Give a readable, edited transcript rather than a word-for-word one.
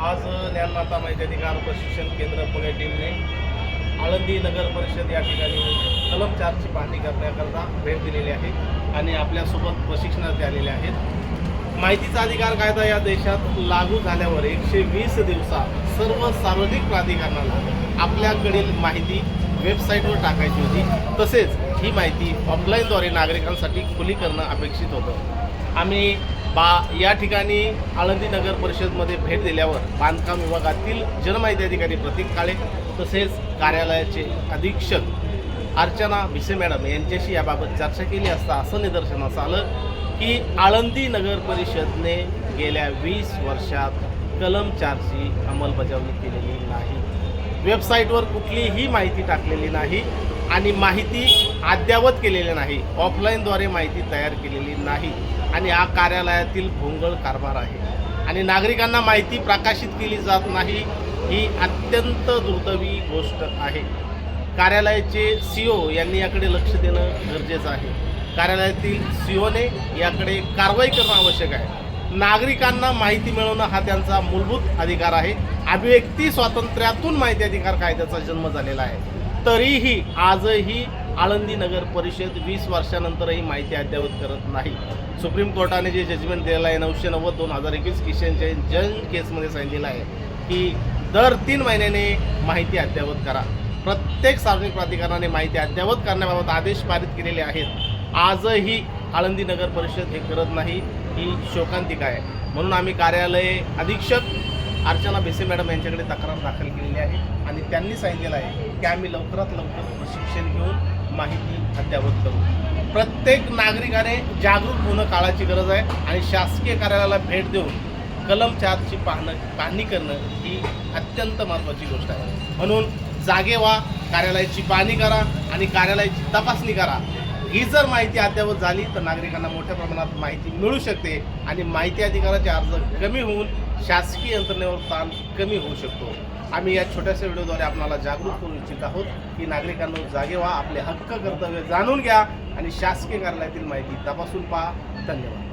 आज ज्ञानमाता माहिती अधिकार प्रशिक्षण केंद्र पुणे टीमने आळंदी नगर परिषद या ठिकाणी कलम 4ची पाहणी करण्याकरता भेट दिलेली आहे आणि आपल्यासोबत प्रशिक्षणार्थी आलेले आहेत। माहितीचा अधिकार कायदा या देशात लागू झाल्यावर 120 दिवसात सर्व सार्वजनिक प्राधिकरणाला आपल्याकडील माहिती वेबसाईटवर टाकायची होती। तसेच ही माहिती ऑफलाईनद्वारे नागरिकांसाठी खुली करणं अपेक्षित होतं। आम्ही या ठिकाणी आळंदी नगर परिषदमध्ये भेट दिल्यावर बांधकाम विभागातील जनमाहिती अधिकारी प्रतीक काळे तसेच कार्यालयाचे अधीक्षक अर्चना भिसे मॅडम यांच्याशी याबाबत चर्चा केली असता असं निदर्शनास आलं की आळंदी नगर परिषदने गेल्या 20 वर्षात कलम 4ची अंमलबजावणी केलेली नाही। वेबसाईटवर कुठलीही माहिती टाकलेली नाही आणि माहिती अद्ययावत केलेली नाही। ऑफलाईनद्वारे माहिती तयार केलेली नाही आणि हा कार्यालयातील भोंगळ कारभार आहे आणि नागरिकांना माहिती प्रकाशित केली जात नाही ही अत्यंत दुर्दैवी गोष्ट आहे। कार्यालयाचे CEO यांनी याकडे लक्ष देणं गरजेचं आहे। कार्यालयातील CEOने याकडे कारवाई करणं आवश्यक आहे। नागरिकांना माहिती मिळवणं हा त्यांचा मूलभूत अधिकार आहे। अभिव्यक्ती स्वातंत्र्यातून माहिती अधिकार कायद्याचा जन्म झालेला आहे। तरीही आजही आळंदी नगर परिषद 20 वर्षानंतरही माहिती अद्ययावत करत नाही। सुप्रीम कोर्टाने जे जजमेंट दिलेलं आहे 990/2021 किशन जैन केसमध्ये सांगितलेलं आहे की दर 3 महिन्याने माहिती अद्ययावत करा। प्रत्येक सार्वजनिक प्राधिकरणाने माहिती अद्ययावत करण्याबाबत आदेश पारित केलेले आहेत। आजही आळंदी नगर परिषद हे करत नाही ही शोकांतिका आहे। म्हणून आम्ही कार्यालय अधीक्षक अर्चना भिसे मॅडम यांच्याकडे तक्रार दाखल केलेली आहे आणि त्यांनी सांगितलेलं आहे की आम्ही लवकरात लवकर प्रशिक्षण घेऊन माहिती अद्ययावत करू। प्रत्येक नागरिकाने जागरूक होणं काळाची गरज आहे आणि शासकीय कार्यालयाला भेट देऊन कलम 4ची पाहणी करणं ही अत्यंत महत्त्वाची गोष्ट आहे। म्हणून जागे व्हा, कार्यालयाची पाहणी करा आणि कार्यालयाची तपासणी करा। ही जर माहिती अद्ययावत झाली तर नागरिकांना मोठ्या प्रमाणात माहिती मिळू शकते आणि माहिती अधिकाराचे अर्ज कमी होऊन शासकीय यंत्रणेवर ताण कमी होऊ शकतो। आम्ही या छोट्याशा व्हिडिओद्वारे आपल्याला जागरूक करू इच्छित आहोत की नागरिकांनो जागे व्हा, आपले हक्क कर्तव्य जाणून घ्या आणि शासकीय कार्यालयातील माहिती तपासून पहा। धन्यवाद।